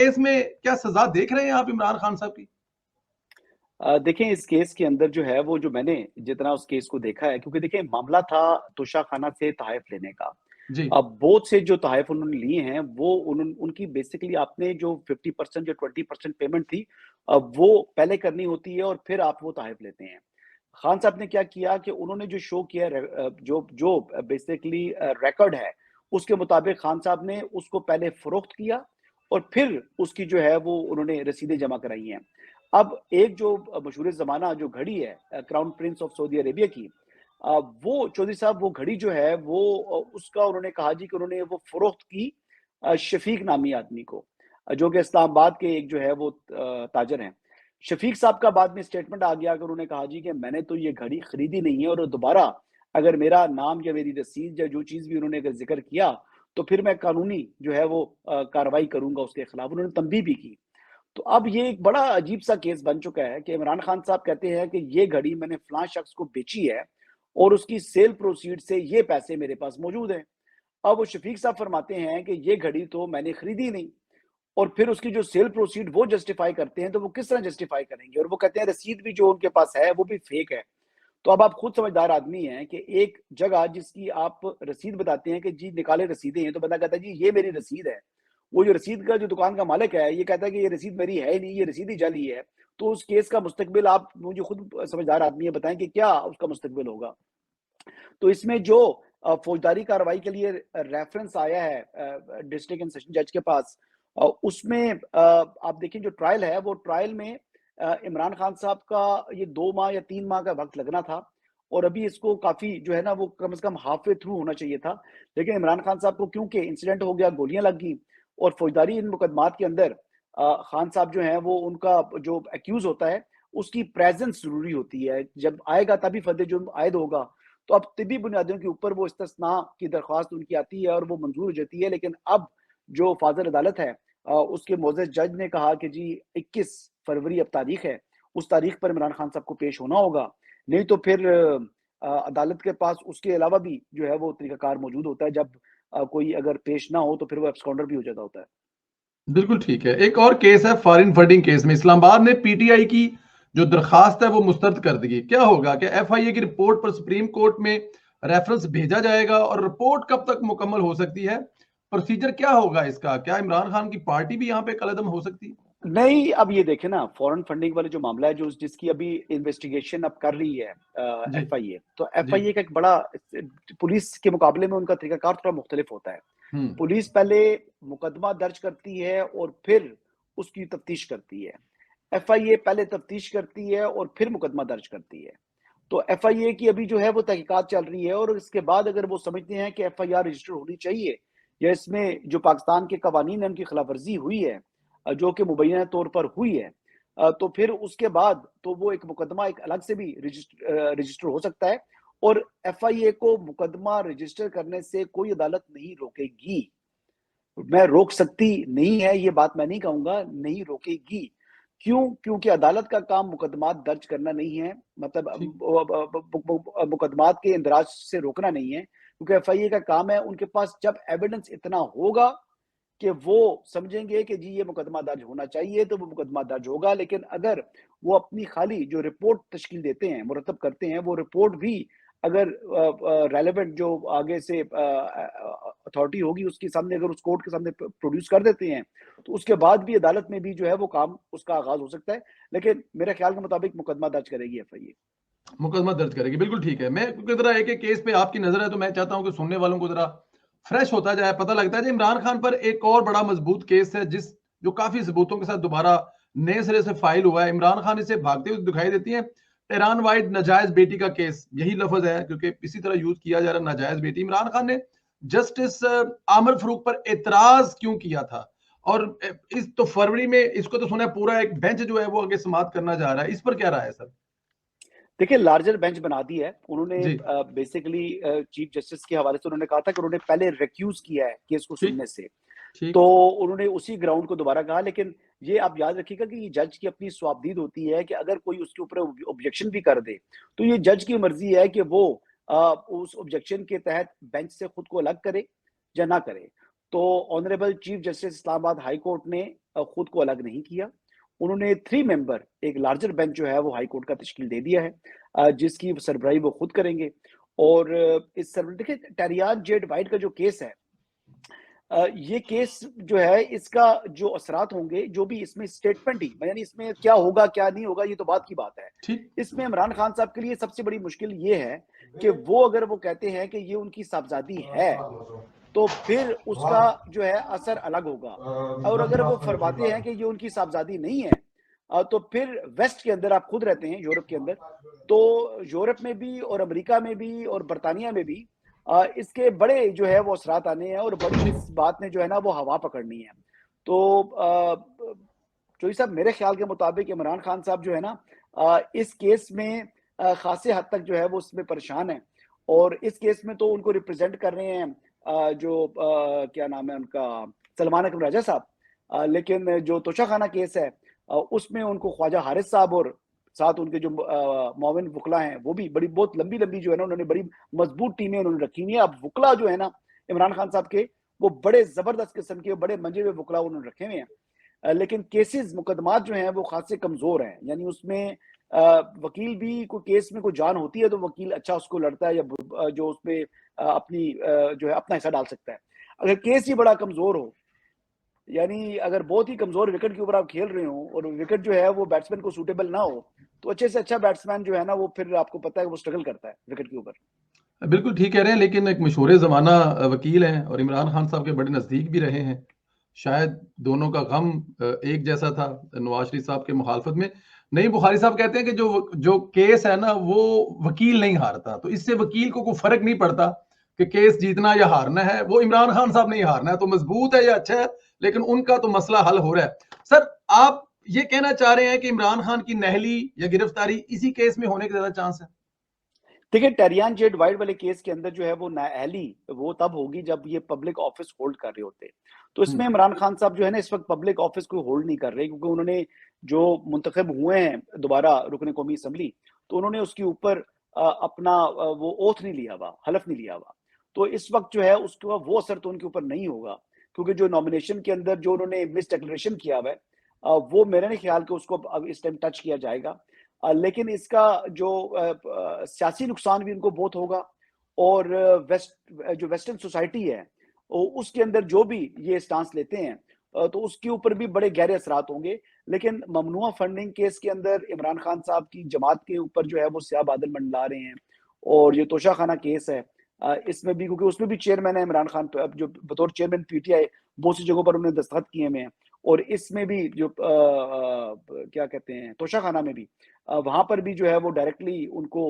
Case में क्या सजा देख रहे हैं आप इमरान खान साहब की? देखें, इस केस के अंदर जो है वो जो मैंने जितना उस केस को देखा है, क्योंकि देखिए मामला था तोशाखाना से तोहफ़ लेने का। जी। अब बोथ से जो तोहफ़ उन्होंने लिए हैं वो उनकी बेसिकली आपने जो 50% जो 20% पेमेंट थी वो पहले करनी होती है और फिर आप वो तोहफ़ लेते हैं। खान साहब ने क्या किया कि उन्होंने जो शो किया जो जो बेसिकली रिकॉर्ड है, उसके मुताबिक खान साहब ने उसको पहले फ़रोख्त किया और फिर उसकी जो है वो उन्होंने रसीदें जमा कराई हैं। अब एक जो मशहूर ज़माना जो घड़ी है crown Prince of Saudi Arabia की, वो चौधरी साहब वो घड़ी जो है वो उसका उन्होंने कहा जी कि उन्होंने वो फ़रोख्त की शफ़ीक नामी आदमी को, जो कि इस्लामाबाद के एक जो है वो ताजर हैं। शफ़ीक साहब का बाद में स्टेटमेंट आ गया कि उन्होंने कहा जी कि मैंने तो ये घड़ी खरीदी नहीं है और दोबारा अगर मेरा नाम या मेरी रसीद या जो चीज़ भी उन्होंने अगर ज़िक्र किया, तो फिर मैं कानूनी जो है वो कार्रवाई करूँगा उसके खिलाफ। उन्होंने तंबीह भी की। तो अब ये एक बड़ा अजीब-सा केस बन चुका है कि इमरान खान साहब कहते हैं कि ये घड़ी मैंने फलाँ शख्स को बेची है और उसकी सेल प्रोसीड से ये पैसे मेरे पास मौजूद हैं। अब वो शफ़ीक साहब फरमाते हैं कि ये घड़ी तो मैंने खरीदी नहीं। और फिर उसकी जो सेल प्रोसीड वो जस्टिफाई करते हैं, तो वो किस तरह जस्टिफाई करेंगे? और वो कहते हैं रसीद भी जो उनके पास है, वो भी फेक है। तो अब आप खुद समझदार आदमी हैं कि एक जगह जिसकी आप रसीद बताते हैं कि जी निकाले रसीदें हैं, तो बंदा कहता है जी ये मेरी रसीद है। वो जो रसीद का जो दुकान का मालिक है, ये कहता है कि ये रसीद मेरी है ही नहीं, ये रसीद ही जाली है। तो उस केस का मुस्तकबिल आप मुझे खुद समझदार आदमी है, बताएँ कि क्या उसका मुस्तकबिल होगा? तो इसमें जो फौजदारी कार्रवाई के लिए रेफरेंस आया है डिस्ट्रिक्ट एंड सेशन जज के पास, उसमें आप देखिए जो ट्रायल है वो ट्रायल में इमरान खान साहब का ये 2 माह या 3 माह का वक़्त लगना था और अभी इसको काफ़ी जो है ना वो कम से कम हाफ वे थ्रू होना चाहिए था। लेकिन इमरान खान साहब को क्योंकि इंसिडेंट हो गया, गोलियाँ लग गई और फौजदारी इन मुकदमात के अंदर खान साहब जो हैं वो उनका जो एक्यूज़ होता है, उसकी प्रेज़ेंस ज़रूरी होती है। जब आएगा तभी फर्द जुर्म आयद होगा। तो अब तिब्बी बुनियादियों के ऊपर वो इस्तिस्ना की दरख्वास्त उनकी आती है और वो मंजूर हो जाती है। लेकिन अब जो फाज़िल अदालत है उसके मोअज़्ज़ज़ जज ने कहा कि जी 21 फरवरी अब तारीख है, उस तारीख पर इमरान खान साहब को पेश होना होगा। नहीं तो फिर अदालत के पास उसके अलावा भी जो है वो तरीक़ाकार मौजूद होता है। जब कोई अगर पेश ना हो तो फिर वो एब्सकॉन्डर भी हो जाता होता है। बिल्कुल ठीक है। एक और केस है फॉरेन फंडिंग केस में इस्लामाबाद ने पीटीआई की जो दरखास्त है वो मुस्तरद कर दी। क्या होगा कि एफआईए की रिपोर्ट पर सुप्रीम कोर्ट में रेफरेंस भेजा जाएगा और रिपोर्ट कब तक मुकम्मल हो सकती है? प्रोसीजर क्या होगा इसका? क्या इमरान खान की पार्टी भी यहाँ पे कलअदम हो सकती है? नहीं, अब ये देखें ना फॉरेन फंडिंग वाले जो मामला है जो जिसकी अभी इन्वेस्टिगेशन अब कर रही है जी, एफआईए, तो जी। एफआईए का एक बड़ा पुलिस के मुकाबले में उनका तरीकाकार थोड़ा मुख्तलिफ होता है। हुँ। पुलिस पहले मुकदमा दर्ज करती है और फिर उसकी तफ्तीश करती है। एफआईए पहले तफ्तीश करती है और फिर मुकदमा दर्ज करती है। तो एफआईए की अभी जो है वो तहकीकात चल रही है और इसके बाद अगर वो समझते हैं कि एफआईआर रजिस्टर होनी चाहिए या इसमें जो पाकिस्तान के कवानीन है उनकी खिलाफवर्जी हुई है, जो कि मुबैना तौर पर हुई है, तो फिर उसके बाद तो वो एक मुकदमा एक अलग से भी रजिस्टर हो सकता है और एफआईए को मुकदमा रजिस्टर करने से कोई अदालत नहीं रोकेगी। मैं रोक सकती नहीं है, ये बात मैं नहीं कहूँगा, नहीं रोकेगी। क्यों? क्योंकि अदालत का काम मुकदमात दर्ज करना नहीं है, मतलब ठीक। मुकदमात के इंदराज से रोकना नहीं है, क्योंकि एफआईए का काम है, उनके पास जब एविडेंस इतना होगा कि वो समझेंगे कि जी ये मुकदमा दर्ज होना चाहिए, तो वो मुकदमा दर्ज होगा। लेकिन अगर वो अपनी खाली जो रिपोर्ट तश्कील देते हैं, मुरतब करते हैं, वो रिपोर्ट भी अगर रेलेवेंट जो आगे से अथॉरिटी होगी उसके सामने अगर उस कोर्ट के सामने प्रोड्यूस कर देते हैं, तो उसके बाद भी अदालत में भी जो है वो काम उसका आगाज़ हो सकता है। लेकिन मेरे ख्याल के मुताबिक मुकदमा दर्ज करेगी एफआईए। मुकदमा दर्ज करेगी, बिल्कुल ठीक है। मैं क्योंकि ज़रा एक-एक केस पे आपकी नज़र है तो मैं चाहता हूँ कि सुनने वालों को ज़रा फ्रेश होता जाए, पता लगता है। जी, इमरान खान पर एक और बड़ा मज़बूत केस है जो काफ़ी सबूतों के साथ दोबारा नए सिरे से फाइल हुआ है। इमरान खान इसे भागते हुए दिखाई देती हैं। टेहरान वाइड नाजायज़ बेटी का केस, यही लफ़्ज़ है क्योंकि इसी तरह यूज़ किया जा रहा है नाजायज़ बेटी। इमरान खान ने जस्टिस आमिर फ़ारूक पर एतराज़ क्यों किया था? और इस तो फरवरी में इसको तो सुना है पूरा एक बेंच जो है वो आगे समाअत करना जा रहा है। इस पर क्या राय है सर? देखिए लार्जर बेंच बना दी है। उन्होंने जी, बेसिकली चीफ जस्टिस के हवाले से उन्होंने कहा था कि उन्होंने पहले रिक्यूज़ किया है केस को ठीक, सुनने से। ठीक। तो उन्होंने उसी ग्राउंड को दोबारा कहा, लेकिन ये आप याद रखिएगा कि ये जज की अपनी स्वाबदीद होती है कि अगर कोई उसके ऊपर ऑब्जेक्शन भी कर दे, तो ये जज की मर्ज़ी है कि वो उस ऑब्जेक्शन के तहत बेंच से खुद को अलग करे या ना करे। तो honourable chief justice Islamabad high court ने खुद को अलग नहीं किया। उन्होंने 3 मेंबर एक लार्जर बेंच जो है वो हाई कोर्ट का तश्कील दे दिया है, जिसकी सरबराही वो खुद करेंगे। और इस सर देखिए टेरियान जेड वाइट का जो केस है, ये केस जो है इसका जो असरात होंगे, जो भी इसमें स्टेटमेंट ही यानी इसमें क्या होगा क्या नहीं होगा ये तो बात की बात है। ठीक। इसमें इमरान खान साहब के लिए सबसे बड़ी मुश्किल ये है कि वो अगर वो कहते हैं कि ये उनकी साहबजादी है, तो फिर उसका जो है असर अलग होगा। और अगर वो फरमाते हैं कि ये उनकी साहबजादी नहीं है, तो फिर वेस्ट के अंदर आप खुद रहते हैं, यूरोप के अंदर, तो यूरोप में भी और अमेरिका में भी और बरतानिया में भी इसके बड़े जो है वो असरात आने हैं और बड़ी इस बात ने जो है ना वो हवा पकड़नी है। तो चौधरी साहब मेरे ख्याल के मुताबिक इमरान खान साहब जो है ना इस केस में खासे हद तक जो है वो उसमें परेशान है। और इस केस में तो उनको रिप्रेजेंट कर रहे हैं जो क्या नाम है उनका, सलमान अकबर राजा साहब। लेकिन जो तोशाखाना केस है उसमें उनको ख्वाजा हारिस साहब और साथ उनके जो मोमिन वकला हैं वो भी बड़ी बहुत लंबी लंबी जो है ना उन्होंने बड़ी मजबूत टीमें उन्होंने रखी हुई है। अब वकला जो है ना इमरान खान साहब के, वो बड़े जबरदस्त किस्म के बड़े मंजे हुए वकला उन्होंने रखे हुए हैं। लेकिन केसेस मुकदमात जो हैं वो खासे कमजोर हैं, यानी उसमें वकील भी कोई केस में कोई जान होती है तो वकील अच्छा उसको लड़ता है या जो उसमें अपनी जो है अपना हिस्सा डाल सकता है। अगर केस ही बड़ा कमजोर हो, यानी अगर बहुत ही कमजोर विकेट के ऊपर आप खेल रहे हो और विकेट जो है वो बैट्समैन को सूटेबल ना हो, तो अच्छे से अच्छा बैट्समैन जो है ना वो फिर आपको पता है वो स्ट्रगल करता है विकेट के ऊपर। बिल्कुल ठीक कह रहे हैं, लेकिन एक मशहूर ज़माना वकील हैं और इमरान खान साहब के बड़े नज़दीक भी रहे हैं। शायद दोनों का गम एक जैसा था नवाज शरीफ साहब के मुखालफत में। नहीं, बुखारी साहब कहते हैं कि जो जो केस है ना वो वकील नहीं हारता, तो इससे वकील को कोई फर्क नहीं पड़ता कि केस जीतना या हारना है, वो इमरान खान साहब नहीं हारना है, तो मजबूत है या अच्छा है, लेकिन उनका तो मसला हल हो रहा है। सर, आप ये कहना चाह रहे हैं कि इमरान खान की नहली या गिरफ्तारी इसी केस में होने के ज्यादा चांस है? देखिए टेरियान जेड वाइट वाले केस के अंदर जो है वो नाअहली वो तब होगी जब ये पब्लिक ऑफिस होल्ड कर रहे होते हैं। तो इसमें हम्म। इमरान खान साहब जो है ना इस वक्त पब्लिक ऑफिस को होल्ड नहीं कर रहे, क्योंकि उन्होंने जो मुंतखब हुए हैं दोबारा रुकने कौमी असम्बली, तो उन्होंने उसके ऊपर अपना वो ओथ नहीं लिया हुआ, हलफ नहीं लिया हुआ। तो इस वक्त जो है उसका वो असर तो उनके ऊपर नहीं होगा, क्योंकि जो नॉमिनेशन के अंदर जो उन्होंने मिस डिक्लेरेशन किया हुआ है वो मेरे नहीं ख्याल के उसको अब इस टाइम टच किया जाएगा। लेकिन इसका जो सियासी नुकसान भी उनको बहुत होगा। और जो वेस्टर्न सोसाइटी है उसके अंदर जो भी ये स्टांस लेते हैं तो उसके ऊपर भी बड़े गहरे असरात होंगे। लेकिन ममनुआ फंडिंग केस के अंदर इमरान खान साहब की जमात के ऊपर जो है वो स्याह बादल मंडला रहे हैं। और ये तोशाखाना केस है, इसमें भी क्योंकि उसमें भी चेयरमैन है इमरान खान, जो बतौर चेयरमैन पीटीआई बहुत सी जगहों पर उन्होंने दस्तखत किए हुए हैं। और इसमें भी जो क्या कहते हैं तोशाखाना में भी वहां पर भी जो है वो डायरेक्टली उनको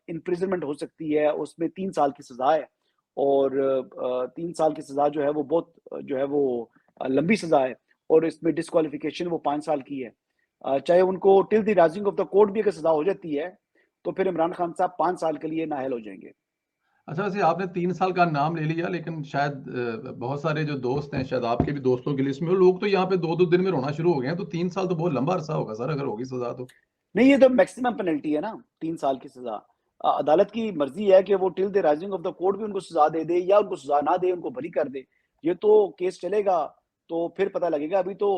इम्प्रिजनमेंट हो सकती है, उसमें 3 साल की सजा है। और 3 साल की सजा जो है वो बहुत जो है वो लंबी सजा है। और इसमें डिस्क्वालिफिकेशन वो 5 साल की है। चाहे उनको till the rising of the court भी अगर सजा हो जाती है तो फिर इमरान खान साहब 5 साल के लिए नाअहल हो जाएंगे। अच्छा, वैसे आपने 3 साल का नाम ले लिया, लेकिन शायद बहुत सारे जो दोस्त हैं, शायद आपके भी दोस्तों की लिस्ट में, वो लोग तो यहाँ पे 2-2 दिन में रोना शुरू हो गए हैं। तो 3 साल तो बहुत लंबा अरसा होगा सर, अगर होगी सजा तो। नहीं, ये तो मैक्सिमम पेनल्टी है ना, 3 साल की सजा। अदालत की मर्जी है कि वो till the rising of the court भी उनको सजा दे दे या उनको सजा ना दे, उनको बरी कर दे। ये तो केस चलेगा तो फिर पता लगेगा। अभी तो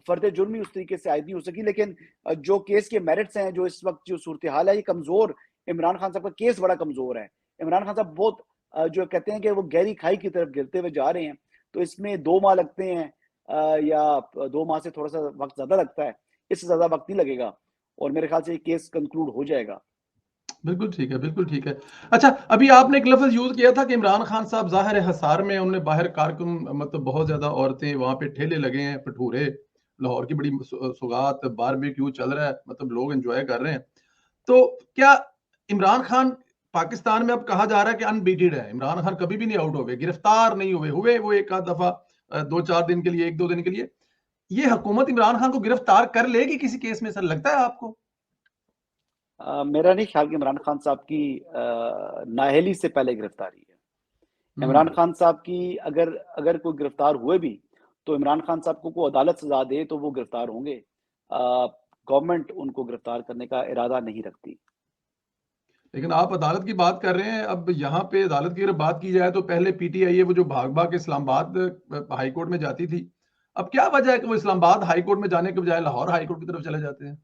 फर्द जुर्म ही उस तरीके से आयद नहीं हो सकी। लेकिन जो केस के मेरिट्स हैं, जो इस वक्त जो सूरत हाल है, ये कमजोर, इमरान खान साहब का केस बड़ा कमजोर है। इमरान खान साहब बहुत जो कहते हैं कि वो गहरी खाई की तरफ गिरते हुए जा रहे हैं। तो इसमें 2 माह लगते हैं या 2 माह से थोड़ा सा वक्त ज्यादा लगता है, इससे ज्यादा वक्त नहीं लगेगा। और मेरे ख्याल से ये केस कंक्लूड हो जाएगा। बिल्कुल ठीक है, बिल्कुल ठीक है। अच्छा, अभी आपने एक लफ्ज़ यूज़ किया था कि इमरान खान साहब ज़ाहिर है हिसार में, उन्होंने बाहर कारकुन, मतलब बहुत ज़्यादा औरतें वहाँ पे ठेले लगे हैं, भटूरे, लाहौर की बड़ी सौगात, बारबेक्यू चल रहा है, मतलब लोग एन्जॉय कर रहे हैं। तो क्या इमरान खान, पाकिस्तान में अब कहा जा रहा है कि अनबीटेड है, इमरान खान कभी भी नहीं आउट हुए, गिरफ्तार नहीं हुए वो एक आध दफ़ा 2-4 दिन के लिए, 1-2 दिन के लिए। ये हुकूमत इमरान खान को गिरफ्तार कर लेगी किसी केस में, सर, लगता है आपको? मेरा नहीं ख्याल कि इमरान खान साहब की नाअहली से पहले गिरफ्तारी है। इमरान हुँ। खान साहब की अगर अगर कोई गिरफ्तार हुए भी तो इमरान खान साहब को कोई अदालत सजा दे तो वो गिरफ्तार होंगे। गवर्नमेंट उनको गिरफ्तार करने का इरादा नहीं रखती। लेकिन आप अदालत की बात कर रहे हैं, अब यहाँ पे अदालत की अगर बात की जाए तो पहले पीटीआई है वो जो भाग-भाग के इस्लामाबाद हाई कोर्ट में जाती थी। अब क्या वजह है कि वो इस्लामाबाद हाई कोर्ट में जाने के बजाय लाहौर हाई कोर्ट की तरफ चले जाते हैं?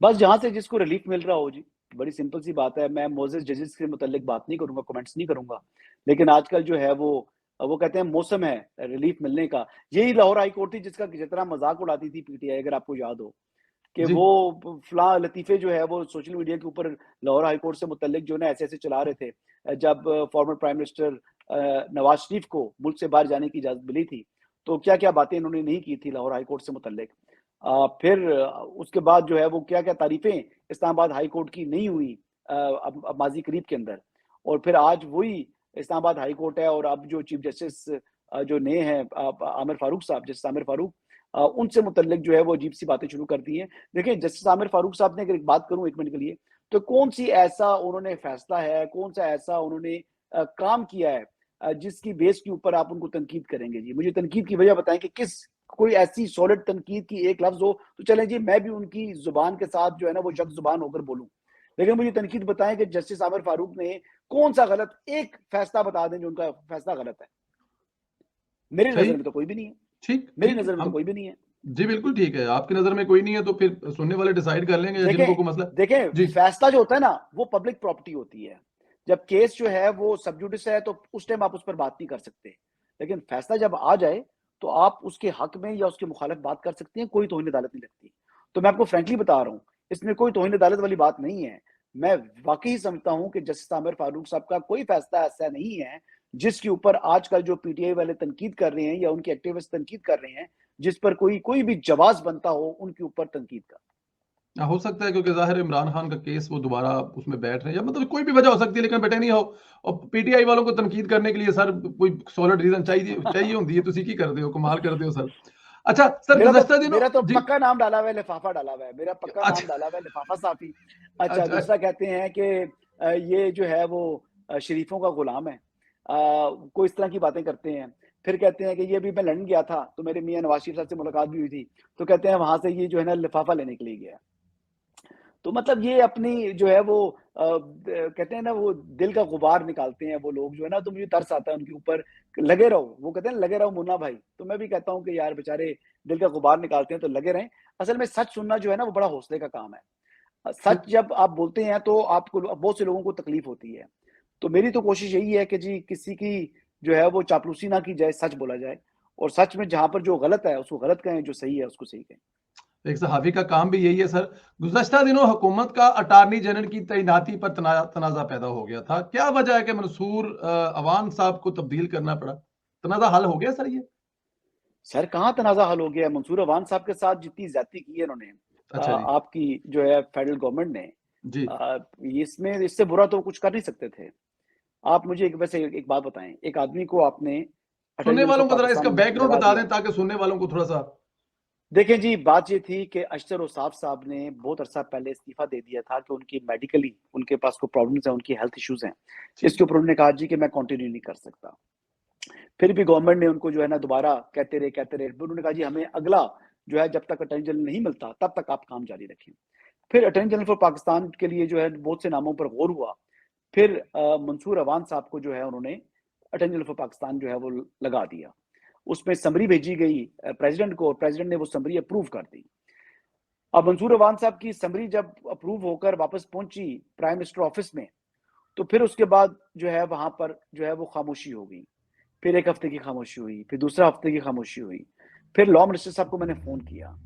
बस जहां से जिसको रिलीफ मिल रहा हो जी, बड़ी सिंपल सी बात है। मैं मोजेस जजेस के मुतालिक बात नहीं करूंगा, कमेंट्स नहीं करूंगा, लेकिन आजकल जो है वो कहते हैं मौसम है रिलीफ मिलने का। यही लाहौर हाई कोर्ट थी जिसका जितना मजाक उड़ाती थी पीटीआई, अगर आपको याद हो कि जी वो फला लतीफे जो है वो सोशल मीडिया के ऊपर लाहौर हाई कोर्ट से मुतल्लिक जो है ऐसे ऐसे चला रहे थे। जब former prime minister Nawaz Sharif को मुल्क से बाहर जाने की इजाजत मिली थी, तो क्या क्या बातें इन्होंने नहीं की थी लाहौर हाई कोर्ट से मुतल्लिक। फिर उसके बाद जो है वो क्या क्या तारीफें इस्लामाबाद हाई कोर्ट की नहीं हुई अब माजी करीब के अंदर। और फिर आज वही इस्लामाबाद हाई कोर्ट है, और अब जो चीफ जस्टिस जो नए हैं आमिर फारूक साहब, जस्टिस आमिर फारूक, उनसे मुतल्लिक जो है वो अजीब सी बातें शुरू कर दी हैं। देखिए जस्टिस आमिर फारूक साहब ने, अगर एक बात करूं 1 मिनट के लिए, तो कौन सी ऐसा उन्होंने फैसला है, कौन सा ऐसा उन्होंने काम किया है जिसकी बेस के ऊपर आप उनको तनकीद करेंगे? जी मुझे तनकीद की वजह बताएं कि किस कोई ऐसी सॉलिड तनकीद की एक लफ्ज हो तो चलें जी, मैं भी उनकी जुबान के साथ जो है ना वो जग जुबान होकर बोलूं, लेकिन मुझे तनकीद बताएं कि जस्टिस आमिर फारूक ने कौन सा गलत एक फैसला बता दें जो उनका फैसला गलत है। मेरी सही, नजर में तो कोई भी नहीं है, ठीक मेरी ठीक है, नजर में तो हम कोई भी नहीं है। जी बिल्कुल ठीक है, आपकी नजर में कोई नहीं है तो फिर सुनने वाले डिसाइड कर लेंगे, या जिनको देखें कोई मसला। देखें जी फैसला जो होता है ना वो पब्लिक प्रॉपर्टी होती है। जब केस जो है वो सब जुडिस है तो उस टाइम आप उस पर बात नहीं कर सकते, लेकिन फैसला जब आ जाए तो आप उसके हक में या उसके मुखालिफ बात कर सकते हैं, कोई तौहीन अदालत नहीं लगती। तो मैं आपको फ्रेंकली बता रहा हूँ, इसमें कोई तौहीन अदालत वाली बात नहीं है। मैं वाकई समझता हूँ कि जस्टिस आमिर फारूक साहब का कोई फैसला ऐसा नहीं है जिसके ऊपर आजकल जो पीटीआई वाले तनकीद कर रहे हैं या उनके एक्टिविस्ट तनकीद कर रहे हैं, जिस पर कोई कोई भी जवाब बनता हो उनके ऊपर तनकीद का। हो सकता है क्योंकि ज़ाहिर है इमरान खान का केस वो दोबारा उसमें बैठ रहे हैं, या मतलब कोई भी वजह हो सकती है, लेकिन बेटे नहीं हो। और पीटीआई वालों को तनकीद करने के लिए सर कोई सॉलिड रीजन चाहिए चाहिए होती है, तुसी की कर दे हो, कमाल कर दे हो सर। अच्छा सर, गुज़श्ता दिनों मेरा तो जी, पक्का नाम डाला हुआ है, लिफाफा डाला हुआ है, मेरा पक्का नाम अच्छा डाला हुआ है लिफाफा साफी। अच्छा, अच्छा दूसरा कहते हैं कि ये जो है वो शरीफों का गुलाम है, कोई इस तरह की बातें करते हैं। फिर कहते हैं कि ये भी मैं लंदन गया था तो मेरे मियां नवाज शरीफ साहब से मुलाकात भी हुई थी, तो कहते हैं वहां से ये जो है ना लिफाफा लेने के लिए गया। तो मतलब ये अपनी जो है वो कहते हैं ना वो दिल का गुबार निकालते हैं वो लोग जो है ना, तो मुझे तरस आता है उनके ऊपर। लगे रहो, वो कहते हैं लगे रहो मुन्ना भाई, तो मैं भी कहता हूँ कि यार बेचारे दिल का गुबार निकालते हैं तो लगे रहें। असल में सच सुनना जो है ना वो बड़ा हौसले का काम है। ठीक, सच जब आप बोलते हैं तो आपको बहुत से लोगों को तकलीफ होती है। तो मेरी तो कोशिश यही है कि जी किसी की जो है वो चापलूसी ना की जाए, सच बोला जाए, और सच में जहां पर जो गलत है उसको गलत कहें, जो सही है उसको सही कहें। एक सहाफ़ी का काम भी यही है सर। गुज़श्ता दिनों हुकूमत का अटॉर्नी जनरल की तैनाती पर तनाज़ा पैदा हो गया था। क्या वजह है कि मंसूर अवान साहब को तब्दील करना पड़ा? तनाज़ा हल हो गया सर ये? सर कहाँ तनाज़ा हल हो गया है? मंसूर अवान साहब के साथ जितनी ज़्यादती की है इन्होंने अच्छा जी। आपकी जो है फेडरल गवर्नमेंट ने, जी। इसमें इससे बुरा तो कुछ कर नहीं सकते थे। आप मुझे वैसे एक बात बताएं, एक आदमी को आपने अटॉर्नी सुनने जनरल ऑफ वालों को ज़रा इसका पाकिस्तान बैकग्राउंड लगा बता दिया। दें ताकि सुनने वालों को थोड़ा-सा। देखें जी, बात ये थी कि अशतर ओसाफ साहब ने बहुत अरसा पहले इस्तीफा दे दिया था कि उनकी मेडिकली उनके पास कोई प्रॉब्लम्स हैं, उनकी हेल्थ इश्यूज हैं। ठीक। इसके ऊपर उन्होंने कहा जी कि मैं कंटिन्यू नहीं कर सकता। फिर भी गवर्नमेंट ने उनको जो है ना दोबारा कहते रहे। फिर उन्होंने कहा जी हमें अगला जो है जब तक अटॉर्नी जनरल नहीं मिलता तब तक आप काम जारी रखें। फिर अटॉर्नी जनरल फॉर पाकिस्तान के लिए जो है बहुत से नामों पर गौर हुआ। फिर मंसूर अवान साहब को जो है उन्होंने अटॉर्नी जनरल फॉर पाकिस्तान जो है वो लगा दिया। उसमें समरी भेजी गई प्रेसिडेंट को, और प्रेसिडेंट ने वो समरी अप्रूव कर दी। अब मंसूर अवान साहब की समरी जब अप्रूव होकर वापस पहुंची प्राइम मिनिस्टर ऑफिस में, तो फिर उसके बाद जो है वहां पर जो है वो खामोशी हो गई। फिर 1 हफ्ते की खामोशी हुई, फिर दूसरा हफ्ते की खामोशी हुई। फिर लॉ मिनिस्टर साहब को मैंने फोन किया,